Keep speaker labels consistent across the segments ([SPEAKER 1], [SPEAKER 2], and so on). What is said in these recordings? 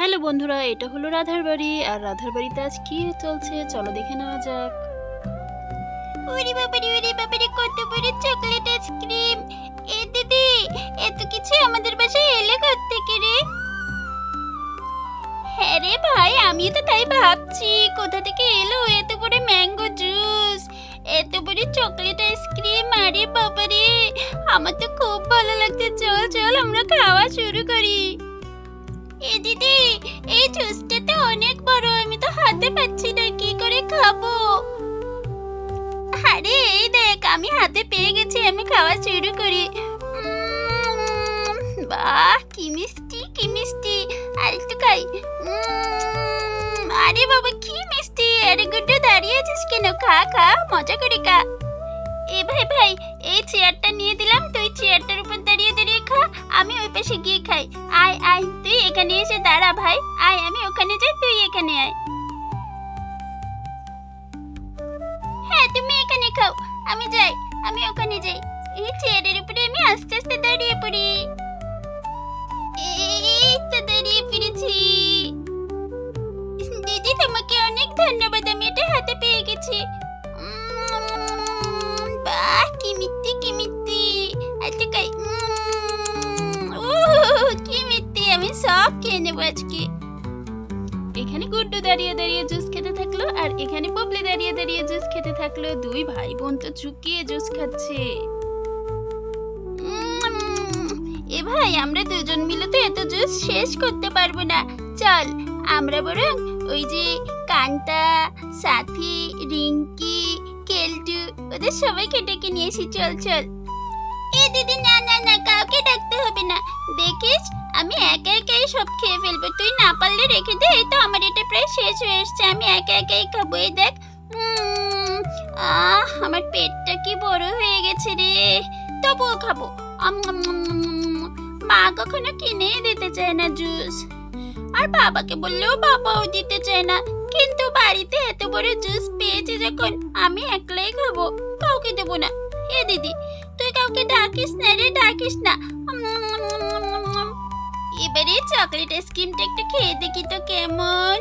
[SPEAKER 1] Hello বন্ধুরা, এটা হলো রাধার বাড়ি। আর রাধার বাড়িতে আজ কি চলছে চলো দেখে নেওয়া যাক।
[SPEAKER 2] ওরে বাবারে কত বড় চকলেট আইসক্রিম! এ দিদি, এত কিছু আমাদের বাসায় এলে কোত্থেকে রে? হ্যাঁ রে ভাই, আমি তো তাই ভাবছি কোথা থেকে এলো এত বড় ম্যাঙ্গো জুস, এত বড় চকলেট আইসক্রিম। আরে বাবারে, আমার তো খুব ভালো লাগছে। চল চল আমরা খাওয়া শুরু করি। এ দিদি, এই জুসটা তো অনেক বড়, আমি তো হাতে পাচ্ছি না, কি করে খাবো? আরে এই দেখ, আমি হাতে পেয়ে গেছি, আমি খাওয়া শুরু করি। বাহ, কি মিষ্টি কি মিষ্টি! আর একটু খাই। আরে বাবা, কি মিষ্টি! আরে গুড্ডু, দাঁড়িয়ে আছিস কেন? খা খা, মজা করে খা। এ ভাই ভাই, এই চেয়ারটা নিয়ে দিলাম, তুই চেয়ারটার উপর দাঁড়িয়ে দাঁড়িয়ে খা, আমি ওই পাশে গিয়ে খাই। আয় আয়, তুই এখানে এসে দাঁড়া ভাই। আয়, আমি ওখানে যাই, তুই এখানে আয়। হ্যাঁ, তুমি এখানে খাও, আমি যাই, আমি ওখানে যাই। এই চেয়ারের উপরে আমি আস্তে আস্তে দাঁড়িয়ে পড়ি। এই তো দাঁড়িয়ে পড়েছি। দিদি, তোমাকে অনেক ধন্যবাদ, আমি এটা হাতে পেয়ে গেছি। বাহ, কি মিষ্টি কি মিষ্টি! আচ্ছা খাই। কি মিষ্টি! আমি সব খেয়ে নেবো আজকে।
[SPEAKER 1] এখানে গুড্ডু দাঁড়িয়ে দাঁড়িয়ে জুস খেতে থাকলো, আর এখানে বুবলি দাঁড়িয়ে দাঁড়িয়ে জুস খেতে থাকলো। দুই ভাই বোন তো চুকিয়ে জুস খাচ্ছে।
[SPEAKER 2] এ ভাই, আমরা দুজন মিলে তো এত জুস শেষ করতে পারবো না। চল, আমরা বরং ওই যে কান্তা, সাথী, রিঙ্কি, কেলটু, ওদের সবাইকে ডেকে নিয়ে এসি। চল চল। এ দিদি, না না না, কাউকে ডাকতে হবে না। দেখিস, আমি একা একাই সব খেয়ে ফেলবো, তুই না পারলে রেখে দে। এই তো আমার এটা প্রায় শেষ হয়ে এসছে, আমি একা একাই খাবো। এই দেখ, আমার পেটটা কি বড় হয়ে গেছে রে, তবুও খাবো। মা কখনো কিনে দিতে চায় না জুস, আর বাবাকে বললেও বাবাও দিতে চায় না। কিন্তু বাড়িতে এত বড় জুস পেয়েছি যখন, আমি একলাই খাবো, কাউকে দেবো না। এ দিদি, তুই কাউকে ডাকিস না রে, ডাকিস না। এবারে চকলেট আইসক্রিমটা একটু খেয়ে দেখি তো কেমন।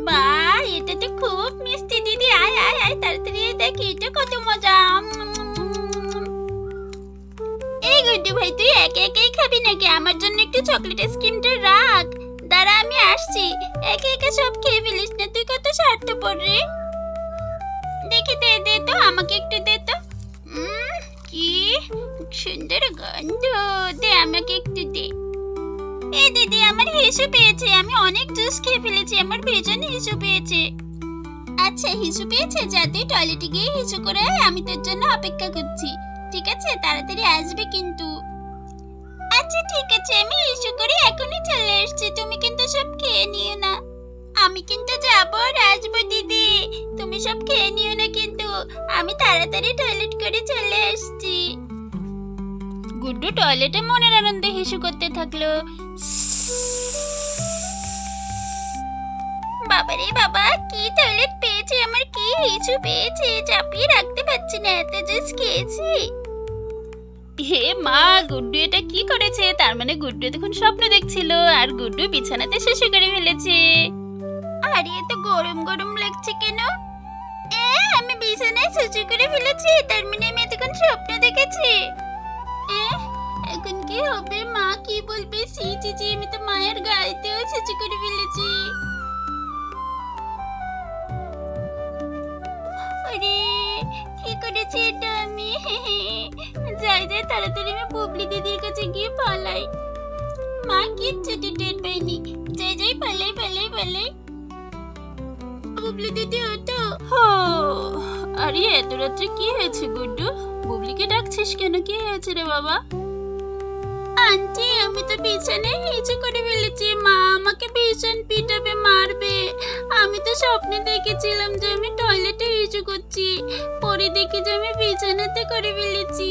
[SPEAKER 2] বাহ, এটা তো খুব মিষ্টি দিদি। আয় আয় আয়, তাড়াতাড়ি দেখি এটা কত মজা। এই গুড্ডু ভাই, তুই একে একেই খাবি নাকি? আমার জন্য একটু চকলেট আইসক্রিমটা রাখ। দাঁড়া, আমি আসছি। একে একে সব খেয়ে ফেলিস না, তুই কত স্বার্থপর রে। দেখি, দে দে তো, আমাকে একটু দে তো। কি সুন্দর গন্ধ! দে, আমাকে একটু দে। এই দিদি, আমার হিসু পেয়েছে, আমি অনেক জুস খেয়ে ফেলেছি, আমার ভীষণ হিসু পেয়েছে। আচ্ছা, হিসু পেয়েছে? যা, তুই টয়লেটে গিয়ে হিসু করে আয়, আমি তোর জন্য অপেক্ষা করছি। ঠিক আছে, তাড়াতাড়ি আসবে কিন্তু। আচ্ছা ঠিক আছে, আমি হিসু করে এখনই চলে এসেছি, তুমি কিন্তু সব খেয়ে নিও না। আমি কিন্তু যাবো আর আসবো দিদি, তুমি সব খেয়ে নিও না কিন্তু। আমি তাড়াতাড়ি টয়লেট করে চলে আসছি।
[SPEAKER 1] গুড্ডু টয়লেটে মনের আনন্দে হিসু করতে থাকলো।
[SPEAKER 2] বাবারে বাবা, কি টয়লেট পেয়েছে আমার, কি হিসু পেয়েছে! চাপিয়ে রাখতে পারছি না, এত জুস খেয়েছি।
[SPEAKER 1] হে মা, গুড্ডু এটা কি করেছে? তার মানে গুড্ডু তখন স্বপ্ন দেখছিল, আর গুড্ডু বিছানাতে শুশু করে ফেলেছে।
[SPEAKER 2] আরে, এত গরম গরম লাগছে কেন? আমি বিছানায় শুশু করে ফেলেছি, তার মানে আমি এতক্ষণ স্বপ্ন দেখেছি। এখন কি হবে? মা কি বলবে? সি চিচি, আমি তো মায়ের গায়েতেও শুশু করে ফেলেছি। আরে, কি করেছি এটা আমি? যাই যাই, তাড়াতাড়ি আমি বুবলি দিদির কাছে গিয়ে পালাই। মা কিচ্ছুটি টের পাইনি। যাই যাই, পালাই পালাই পালাই। বুবলি দিদি, ওঠো।
[SPEAKER 1] আরে এত রাত্রে কি হয়েছে গুড্ডু? বুবলিকে ডাকছিস কেন? কি হয়েছে রে বাবা?
[SPEAKER 2] আন্টি, আমি তো বিছানায় হিচু করে ফেলেছি, মা আমাকে ভীষণ পিটাবে, মারবে। আমি তো স্বপ্নে দেখেছিলাম যে আমি টয়লেটে হিচু করছি, পরে দেখি যে আমি বিছানাতে করে ফেলেছি।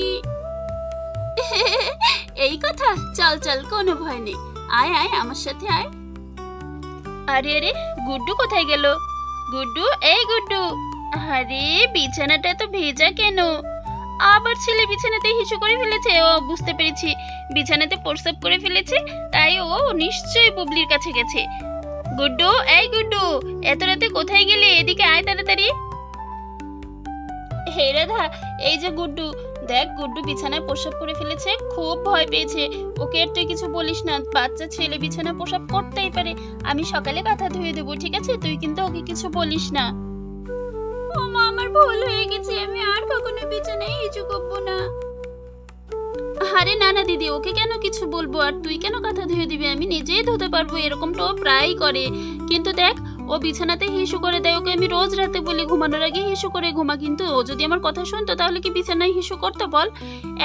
[SPEAKER 1] এই কথা? চল চল, কোনো ভয় নেই, আয় আয় আমার সাথে আয়। আরে আরে, গুড্ডু কোথায় গেল? গুড্ডু, এই গুড্ডু! আরে বিছানাটা তো ভেজা কেন? আবার ছেলে বিছানাতে হিসু করে ফেলেছে। ও বুঝতে পেরেছি, বিছানাতে প্রস্রাব করে ফেলেছে, তাই ও নিশ্চয়ই বুবলির কাছে গেছে। গুড্ডু, এই গুড্ডু, এত রাতে কোথায় গেলে? এদিকে আয় তাড়াতাড়ি। হে রাধা, এই যে গুড্ডু, দেখ গুড্ডু বিছানায় প্রস্রাব করে ফেলেছে, খুব ভয় পেয়েছে। ওকে আর তুই কিছু বলিস না, বাচ্চা ছেলে বিছানায় প্রস্রাব করতেই পারে। আমি সকালে কাঁথা ধুয়ে দেবো, ঠিক আছে? তুই কিন্তু ওকে কিছু বলিস না। ও মা, আমার ভুল হয়ে গেছে, আমি আর কখনো বিছানায় হিচু করবো না। আরে না না দিদি, ওকে কেন কিছু বলবো, আর তুই কেন কাঁথা ধুয়ে দিবি? আমি নিজেই ধুতে পারবো, এরকমটা ও প্রায়ই করে। কিন্তু দেখ, ও বিছানাতে হিসু করে দেয়। ওকে আমি রোজ রাতে বলি ঘুমানোর আগে হিসু করে ঘুমা, কিন্তু ও যদি আমার কথা শুনতো তাহলে কি বিছানায় হিসু করতো বল?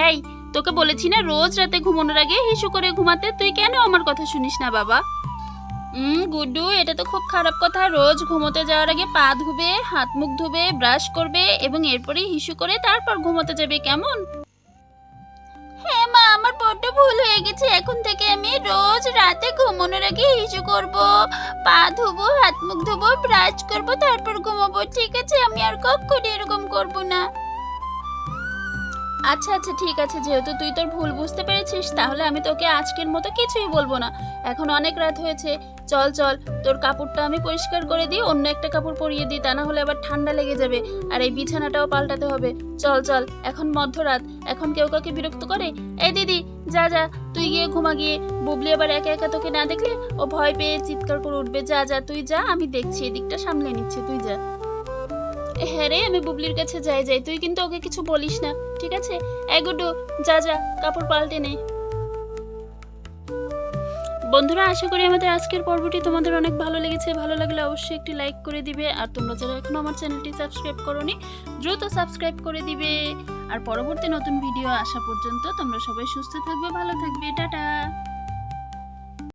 [SPEAKER 1] এই, তোকে বলেছি না রোজ রাতে ঘুমানোর আগে হিসু করে ঘুমাতে, তুই কেন আমার কথা শুনিস না বাবা? গুড্ডু, এটা তো খুব খারাপ কথা। রোজ ঘুমোতে যাওয়ার আগে পা ধুবে, হাত মুখ ধুবে, ব্রাশ করবে এবং এরপরে হিসু করে তারপর ঘুমোতে যাবে, কেমন? হ্যাঁ মা, আমার বড্ড ভুল হয়ে গেছে। এখন থেকে আমি রোজ রাতে ঘুমানোর আগে হিসু করব, পা ধুবো, হাত মুখ ধুবো, ব্রাশ করব, তারপর ঘুমাবো, ঠিক আছে? আমি আর কখনো এরকম করব না। আচ্ছা আচ্ছা, ঠিক আছে, যেহেতু তুই তোর ভুল বুঝতে পেরেছিস, তাহলে আমি তোকে আজকের মতো কিছুই বলবো না। এখন অনেক রাত হয়েছে, চল চল, তোর কাপড়টা আমি পরিষ্কার করে দিই, অন্য একটা কাপড় পরিয়ে দিই, তা না হলে আবার ঠান্ডা লেগে যাবে। আর এই বিছানাটাও পাল্টাতে হবে। চল চল, এখন মধ্যরাত, এখন কেউ কাউকে বিরক্ত করে? এই দিদি, যা যা, তুই গিয়ে ঘুমা গিয়ে। বুবলি আবার একা একা তোকে না দেখলে ও ভয় পেয়ে চিৎকার করে উঠবে। যা যা, তুই যা, আমি দেখছি, এদিকটা সামলে নিচ্ছি, তুই যা। হ্যাঁ রে, আমি বুবলির কাছে যাই, তুই কিন্তু ওকে কিছু বলিস না, ঠিক আছে? এই গুড্ডু, যা যা, কাপড় পাল্টে নে। বন্ধুরা, আশা করি আমাদের আজকের পর্বটি তোমাদের অনেক ভালো লেগেছে। ভালো লাগলে অবশ্যই একটি লাইক করে দিবে, আর তোমরা যারা এখনো আমার চ্যানেলটি সাবস্ক্রাইব করোনি, দ্রুত সাবস্ক্রাইব করে দিবে। আর পরবর্তী নতুন ভিডিও আসা পর্যন্ত তোমরা সবাই সুস্থ থাকবে, ভালো থাকবে, টাটা।